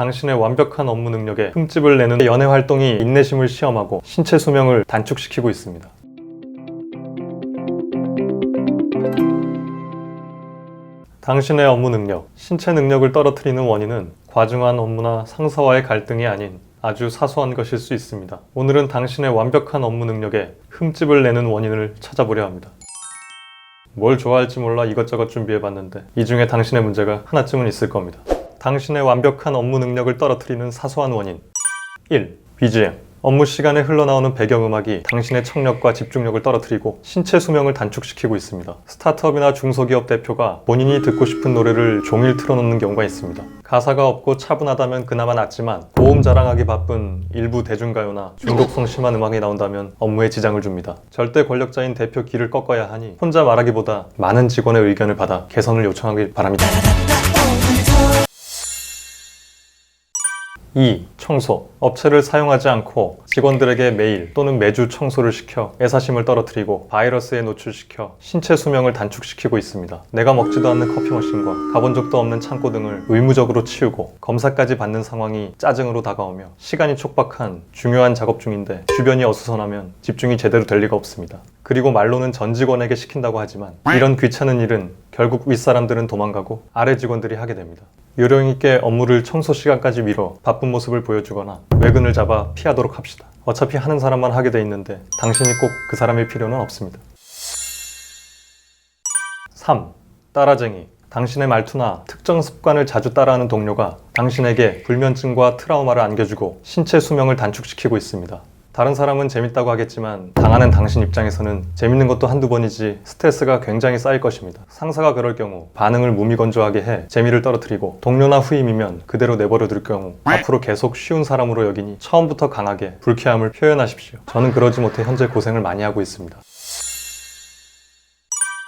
당신의 완벽한 업무 능력에 흠집을 내는 연애 활동이 인내심을 시험하고 신체 수명을 단축시키고 있습니다. 당신의 업무 능력, 신체 능력을 떨어뜨리는 원인은 과중한 업무나 상사와의 갈등이 아닌 아주 사소한 것일 수 있습니다. 오늘은 당신의 완벽한 업무 능력에 흠집을 내는 원인을 찾아보려 합니다. 뭘 좋아할지 몰라 이것저것 준비해봤는데 이 중에 당신의 문제가 하나쯤은 있을 겁니다. 당신의 완벽한 업무 능력을 떨어뜨리는 사소한 원인 1. BGM 업무 시간에 흘러나오는 배경음악이 당신의 청력과 집중력을 떨어뜨리고 신체 수명을 단축시키고 있습니다. 스타트업이나 중소기업 대표가 본인이 듣고 싶은 노래를 종일 틀어놓는 경우가 있습니다. 가사가 없고 차분하다면 그나마 낫지만 고음 자랑하기 바쁜 일부 대중가요나 중독성 심한 음악이 나온다면 업무에 지장을 줍니다. 절대 권력자인 대표 귀를 꺾어야 하니 혼자 말하기보다 많은 직원의 의견을 받아 개선을 요청하길 바랍니다. 2. 청소. 업체를 사용하지 않고 직원들에게 매일 또는 매주 청소를 시켜 애사심을 떨어뜨리고 바이러스에 노출시켜 신체 수명을 단축시키고 있습니다. 내가 먹지도 않는 커피 머신과 가본 적도 없는 창고 등을 의무적으로 치우고 검사까지 받는 상황이 짜증으로 다가오며 시간이 촉박한 중요한 작업 중인데 주변이 어수선하면 집중이 제대로 될 리가 없습니다. 그리고 말로는 전 직원에게 시킨다고 하지만 이런 귀찮은 일은 결국 윗사람들은 도망가고 아래 직원들이 하게 됩니다. 요령있게 업무를 청소 시간까지 미뤄 바쁜 모습을 보여주거나 외근을 잡아 피하도록 합시다. 어차피 하는 사람만 하게 돼 있는데 당신이 꼭 그 사람일 필요는 없습니다. 3. 따라쟁이. 당신의 말투나 특정 습관을 자주 따라하는 동료가 당신에게 불면증과 트라우마를 안겨주고 신체 수명을 단축시키고 있습니다. 다른 사람은 재밌다고 하겠지만 당하는 당신 입장에서는 재밌는 것도 한두 번이지 스트레스가 굉장히 쌓일 것입니다. 상사가 그럴 경우 반응을 무미건조하게 해 재미를 떨어뜨리고 동료나 후임이면 그대로 내버려 둘 경우 앞으로 계속 쉬운 사람으로 여기니 처음부터 강하게 불쾌함을 표현하십시오. 저는 그러지 못해 현재 고생을 많이 하고 있습니다.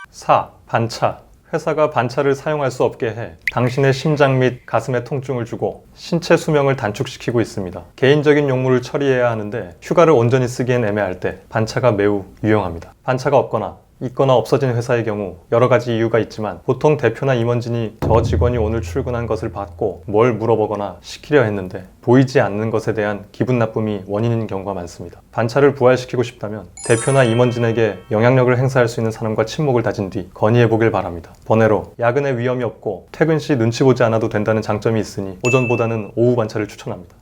4. 반차. 회사가 반차를 사용할 수 없게 해 당신의 심장 및 가슴에 통증을 주고 신체 수명을 단축시키고 있습니다. 개인적인 용무를 처리해야 하는데 휴가를 온전히 쓰기엔 애매할 때 반차가 매우 유용합니다. 반차가 없거나 있거나 없어진 회사의 경우 여러 가지 이유가 있지만 보통 대표나 임원진이 저 직원이 오늘 출근한 것을 받고 뭘 물어보거나 시키려 했는데 보이지 않는 것에 대한 기분 나쁨이 원인인 경우가 많습니다. 반차를 부활시키고 싶다면 대표나 임원진에게 영향력을 행사할 수 있는 사람과 친목을 다진 뒤 건의해보길 바랍니다. 번외로 야근에 위험이 없고 퇴근 시 눈치 보지 않아도 된다는 장점이 있으니 오전보다는 오후 반차를 추천합니다.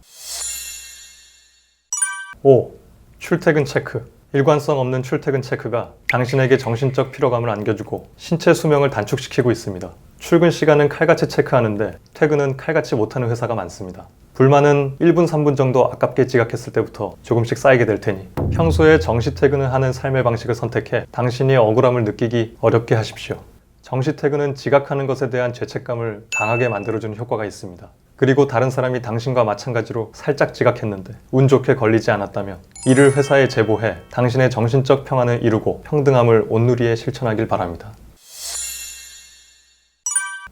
5. 출퇴근 체크. 일관성 없는 출퇴근 체크가 당신에게 정신적 피로감을 안겨주고 신체 수명을 단축시키고 있습니다. 출근 시간은 칼같이 체크하는데 퇴근은 칼같이 못하는 회사가 많습니다. 불만은 1분, 3분 정도 아깝게 지각했을 때부터 조금씩 쌓이게 될 테니 평소에 정시 퇴근을 하는 삶의 방식을 선택해 당신이 억울함을 느끼기 어렵게 하십시오. 정시 퇴근은 지각하는 것에 대한 죄책감을 강하게 만들어주는 효과가 있습니다. 그리고 다른 사람이 당신과 마찬가지로 살짝 지각했는데 운 좋게 걸리지 않았다면 이를 회사에 제보해 당신의 정신적 평안을 이루고 평등함을 온누리에 실천하길 바랍니다.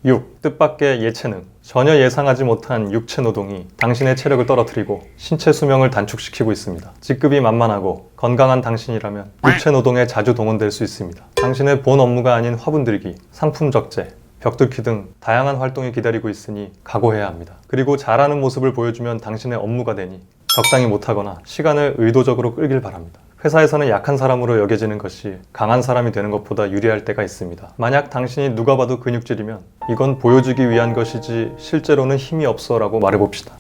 6. 뜻밖의 예체능. 전혀 예상하지 못한 육체 노동이 당신의 체력을 떨어뜨리고 신체 수명을 단축시키고 있습니다. 직급이 만만하고 건강한 당신이라면 육체 노동에 자주 동원될 수 있습니다. 당신의 본 업무가 아닌 화분 들기, 상품 적재, 벽돌기 등 다양한 활동이 기다리고 있으니 각오해야 합니다. 그리고 잘하는 모습을 보여주면 당신의 업무가 되니 적당히 못하거나 시간을 의도적으로 끌길 바랍니다. 회사에서는 약한 사람으로 여겨지는 것이 강한 사람이 되는 것보다 유리할 때가 있습니다. 만약 당신이 누가 봐도 근육질이면 이건 보여주기 위한 것이지 실제로는 힘이 없어 라고 말해봅시다.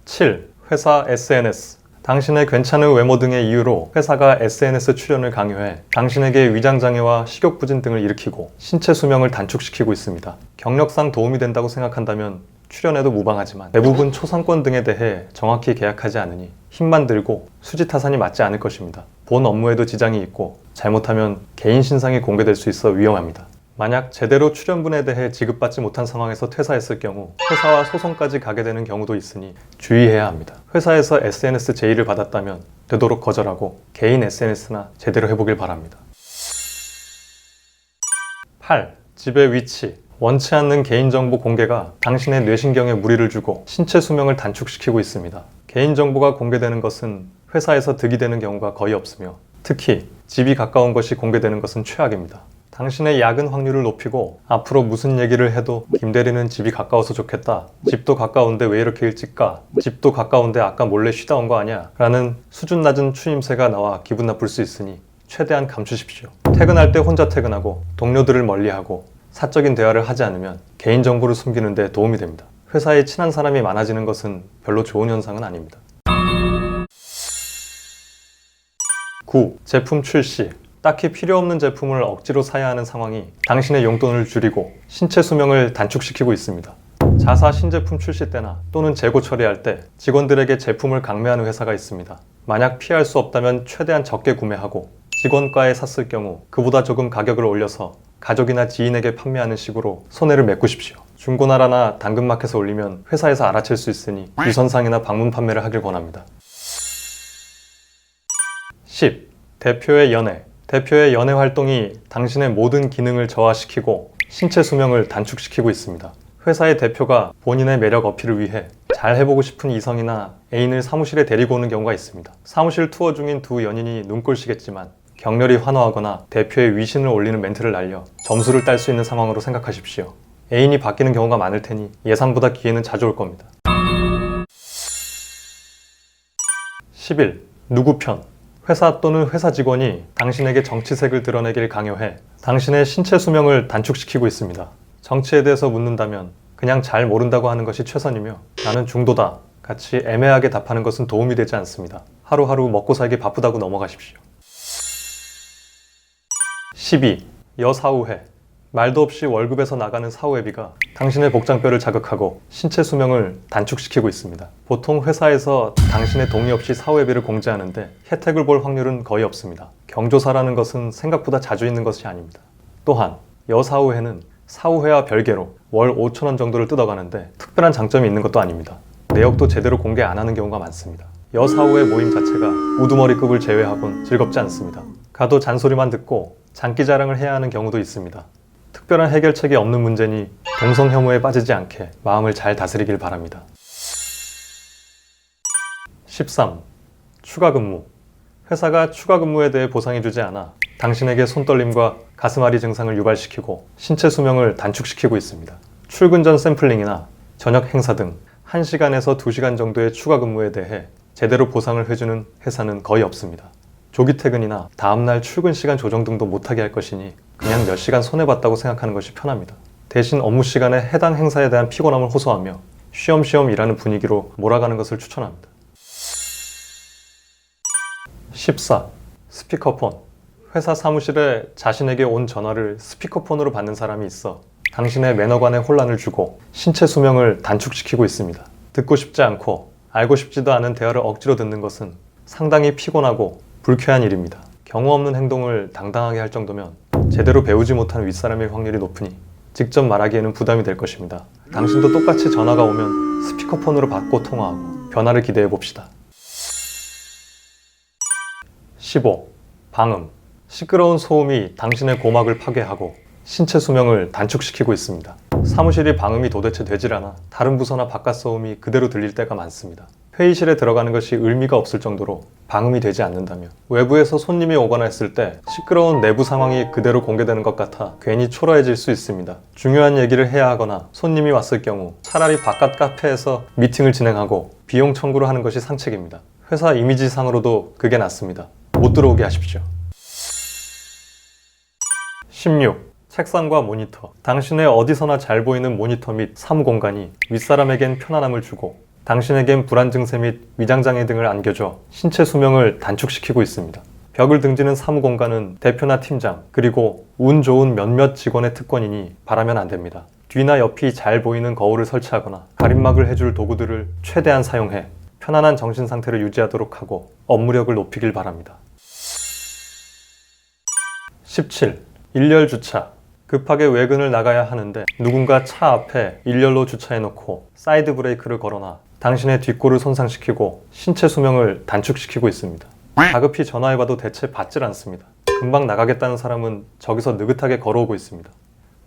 7. 회사 SNS. 당신의 괜찮은 외모 등의 이유로 회사가 SNS 출연을 강요해 당신에게 위장장애와 식욕부진 등을 일으키고 신체 수명을 단축시키고 있습니다. 경력상 도움이 된다고 생각한다면 출연해도 무방하지만 대부분 초상권 등에 대해 정확히 계약하지 않으니 힘만 들고 수지타산이 맞지 않을 것입니다. 본 업무에도 지장이 있고 잘못하면 개인 신상이 공개될 수 있어 위험합니다. 만약 제대로 출연분에 대해 지급받지 못한 상황에서 퇴사했을 경우 회사와 소송까지 가게 되는 경우도 있으니 주의해야 합니다. 회사에서 SNS 제의를 받았다면 되도록 거절하고 개인 SNS나 제대로 해보길 바랍니다. 8. 집의 위치. 원치 않는 개인정보 공개가 당신의 뇌신경에 무리를 주고 신체 수명을 단축시키고 있습니다. 개인정보가 공개되는 것은 회사에서 득이 되는 경우가 거의 없으며 특히 집이 가까운 것이 공개되는 것은 최악입니다. 당신의 야근 확률을 높이고 앞으로 무슨 얘기를 해도 김 대리는 집이 가까워서 좋겠다. 집도 가까운데 왜 이렇게 일찍 가? 집도 가까운데 아까 몰래 쉬다 온 거 아니야? 라는 수준 낮은 추임새가 나와 기분 나쁠 수 있으니 최대한 감추십시오. 퇴근할 때 혼자 퇴근하고 동료들을 멀리하고 사적인 대화를 하지 않으면 개인정보를 숨기는 데 도움이 됩니다. 회사에 친한 사람이 많아지는 것은 별로 좋은 현상은 아닙니다. 9. 제품 출시. 딱히 필요 없는 제품을 억지로 사야 하는 상황이 당신의 용돈을 줄이고 신체 수명을 단축시키고 있습니다. 자사 신제품 출시 때나 또는 재고 처리할 때 직원들에게 제품을 강매하는 회사가 있습니다. 만약 피할 수 없다면 최대한 적게 구매하고 직원가에 샀을 경우 그보다 조금 가격을 올려서 가족이나 지인에게 판매하는 식으로 손해를 메꾸십시오. 중고나라나 당근마켓에 올리면 회사에서 알아챌 수 있으니 유선상이나 방문 판매를 하길 권합니다. 10. 대표의 연애. 대표의 연애 활동이 당신의 모든 기능을 저하시키고 신체 수명을 단축시키고 있습니다. 회사의 대표가 본인의 매력 어필을 위해 잘 해보고 싶은 이성이나 애인을 사무실에 데리고 오는 경우가 있습니다. 사무실 투어 중인 두 연인이 눈꼴시겠지만 격렬히 환호하거나 대표의 위신을 올리는 멘트를 날려 점수를 딸 수 있는 상황으로 생각하십시오. 애인이 바뀌는 경우가 많을 테니 예상보다 기회는 자주 올 겁니다. 11. 누구 편. 회사 또는 회사 직원이 당신에게 정치색을 드러내길 강요해 당신의 신체 수명을 단축시키고 있습니다. 정치에 대해서 묻는다면 그냥 잘 모른다고 하는 것이 최선이며 나는 중도다 같이 애매하게 답하는 것은 도움이 되지 않습니다. 하루하루 먹고 살기 바쁘다고 넘어가십시오. 12. 여사후회. 말도 없이 월급에서 나가는 사후회비가 당신의 복장뼈를 자극하고 신체 수명을 단축시키고 있습니다. 보통 회사에서 당신의 동의 없이 사후회비를 공제하는데 혜택을 볼 확률은 거의 없습니다. 경조사라는 것은 생각보다 자주 있는 것이 아닙니다. 또한 여사후회는 사후회와 별개로 월 5,000원 정도를 뜯어가는데 특별한 장점이 있는 것도 아닙니다. 내역도 제대로 공개 안 하는 경우가 많습니다. 여사후회 모임 자체가 우두머리급을 제외하곤 즐겁지 않습니다. 가도 잔소리만 듣고 장기자랑을 해야 하는 경우도 있습니다. 특별한 해결책이 없는 문제니 동성 혐오에 빠지지 않게 마음을 잘 다스리길 바랍니다. 13. 추가 근무. 회사가 추가 근무에 대해 보상해주지 않아 당신에게 손떨림과 가슴앓이 증상을 유발시키고 신체 수명을 단축시키고 있습니다. 출근 전 샘플링이나 저녁 행사 등 1시간에서 2시간 정도의 추가 근무에 대해 제대로 보상을 해주는 회사는 거의 없습니다. 조기 퇴근이나 다음날 출근 시간 조정 등도 못하게 할 것이니 그냥 몇 시간 손해봤다고 생각하는 것이 편합니다. 대신 업무 시간에 해당 행사에 대한 피곤함을 호소하며 쉬엄쉬엄 일하는 분위기로 몰아가는 것을 추천합니다. 14. 스피커폰. 회사 사무실에 자신에게 온 전화를 스피커폰으로 받는 사람이 있어 당신의 매너관에 혼란을 주고 신체 수명을 단축시키고 있습니다. 듣고 싶지 않고 알고 싶지도 않은 대화를 억지로 듣는 것은 상당히 피곤하고 불쾌한 일입니다. 경우 없는 행동을 당당하게 할 정도면 제대로 배우지 못한 윗사람일 확률이 높으니 직접 말하기에는 부담이 될 것입니다. 당신도 똑같이 전화가 오면 스피커폰으로 받고 통화하고 변화를 기대해 봅시다. 15. 방음. 시끄러운 소음이 당신의 고막을 파괴하고 신체 수명을 단축시키고 있습니다. 사무실이 방음이 도대체 되질 않아 다른 부서나 바깥 소음이 그대로 들릴 때가 많습니다. 회의실에 들어가는 것이 의미가 없을 정도로 방음이 되지 않는다며 외부에서 손님이 오거나 했을 때 시끄러운 내부 상황이 그대로 공개되는 것 같아 괜히 초라해질 수 있습니다. 중요한 얘기를 해야 하거나 손님이 왔을 경우 차라리 바깥 카페에서 미팅을 진행하고 비용 청구를 하는 것이 상책입니다. 회사 이미지상으로도 그게 낫습니다. 못 들어오게 하십시오. 16. 책상과 모니터. 당신의 어디서나 잘 보이는 모니터 및 사무 공간이 윗사람에겐 편안함을 주고 당신에겐 불안 증세 및 위장장애 등을 안겨줘 신체 수명을 단축시키고 있습니다. 벽을 등지는 사무 공간은 대표나 팀장 그리고 운 좋은 몇몇 직원의 특권이니 바라면 안 됩니다. 뒤나 옆이 잘 보이는 거울을 설치하거나 가림막을 해줄 도구들을 최대한 사용해 편안한 정신 상태를 유지하도록 하고 업무력을 높이길 바랍니다. 17. 일렬 주차. 급하게 외근을 나가야 하는데 누군가 차 앞에 일렬로 주차해놓고 사이드 브레이크를 걸어놔 당신의 뒷골을 손상시키고 신체 수명을 단축시키고 있습니다. 다급히 전화해봐도 대체 받질 않습니다. 금방 나가겠다는 사람은 저기서 느긋하게 걸어오고 있습니다.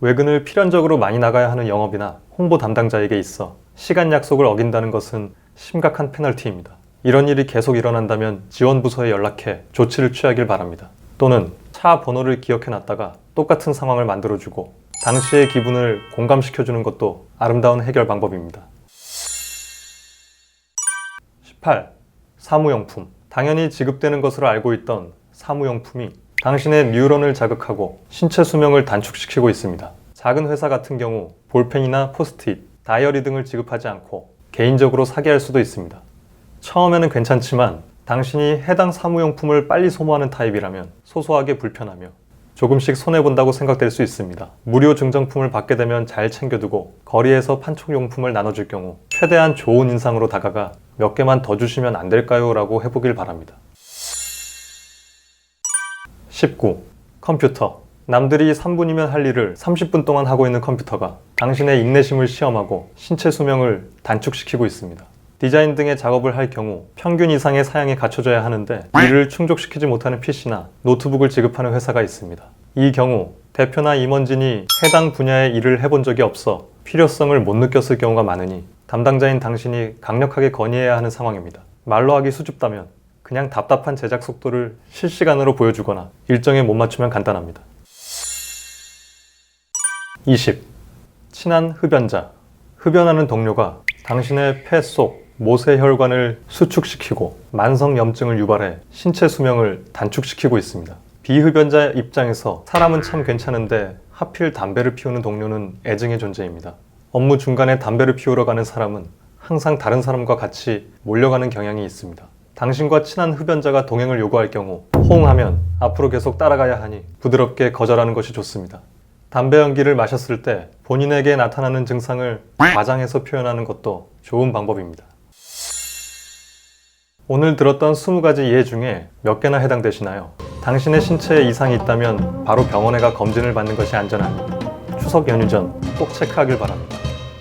외근을 필연적으로 많이 나가야 하는 영업이나 홍보 담당자에게 있어 시간 약속을 어긴다는 것은 심각한 페널티입니다. 이런 일이 계속 일어난다면 지원부서에 연락해 조치를 취하길 바랍니다. 또는 차 번호를 기억해놨다가 똑같은 상황을 만들어주고 당시의 기분을 공감시켜주는 것도 아름다운 해결 방법입니다. 18. 사무용품. 당연히 지급되는 것으로 알고 있던 사무용품이 당신의 뉴런을 자극하고 신체 수명을 단축시키고 있습니다. 작은 회사 같은 경우 볼펜이나 포스트잇, 다이어리 등을 지급하지 않고 개인적으로 사게 할 수도 있습니다. 처음에는 괜찮지만 당신이 해당 사무용품을 빨리 소모하는 타입이라면 소소하게 불편하며 조금씩 손해본다고 생각될 수 있습니다. 무료 증정품을 받게 되면 잘 챙겨두고 거리에서 판촉용품을 나눠줄 경우 최대한 좋은 인상으로 다가가 몇 개만 더 주시면 안 될까요? 라고 해보길 바랍니다. 19. 컴퓨터. 남들이 3분이면 할 일을 30분 동안 하고 있는 컴퓨터가 당신의 인내심을 시험하고 신체 수명을 단축시키고 있습니다. 디자인 등의 작업을 할 경우 평균 이상의 사양이 갖춰져야 하는데 이를 충족시키지 못하는 PC나 노트북을 지급하는 회사가 있습니다. 이 경우 대표나 임원진이 해당 분야의 일을 해본 적이 없어 필요성을 못 느꼈을 경우가 많으니 담당자인 당신이 강력하게 건의해야 하는 상황입니다. 말로 하기 수줍다면 그냥 답답한 제작 속도를 실시간으로 보여주거나 일정에 못 맞추면 간단합니다. 20. 친한 흡연자. 흡연하는 동료가 당신의 폐 속 모세혈관을 수축시키고 만성염증을 유발해 신체 수명을 단축시키고 있습니다. 비흡연자 입장에서 사람은 참 괜찮은데 하필 담배를 피우는 동료는 애증의 존재입니다. 업무 중간에 담배를 피우러 가는 사람은 항상 다른 사람과 같이 몰려가는 경향이 있습니다. 당신과 친한 흡연자가 동행을 요구할 경우 호응하면 앞으로 계속 따라가야 하니 부드럽게 거절하는 것이 좋습니다. 담배 연기를 마셨을 때 본인에게 나타나는 증상을 과장해서 표현하는 것도 좋은 방법입니다. 오늘 들었던 20가지 예 중에 몇 개나 해당되시나요? 당신의 신체에 이상이 있다면 바로 병원에 가 검진을 받는 것이 안전하니 추석 연휴 전 꼭 체크하길 바랍니다.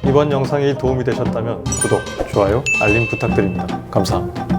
이번 영상이 도움이 되셨다면 구독, 좋아요, 알림 부탁드립니다. 감사합니다.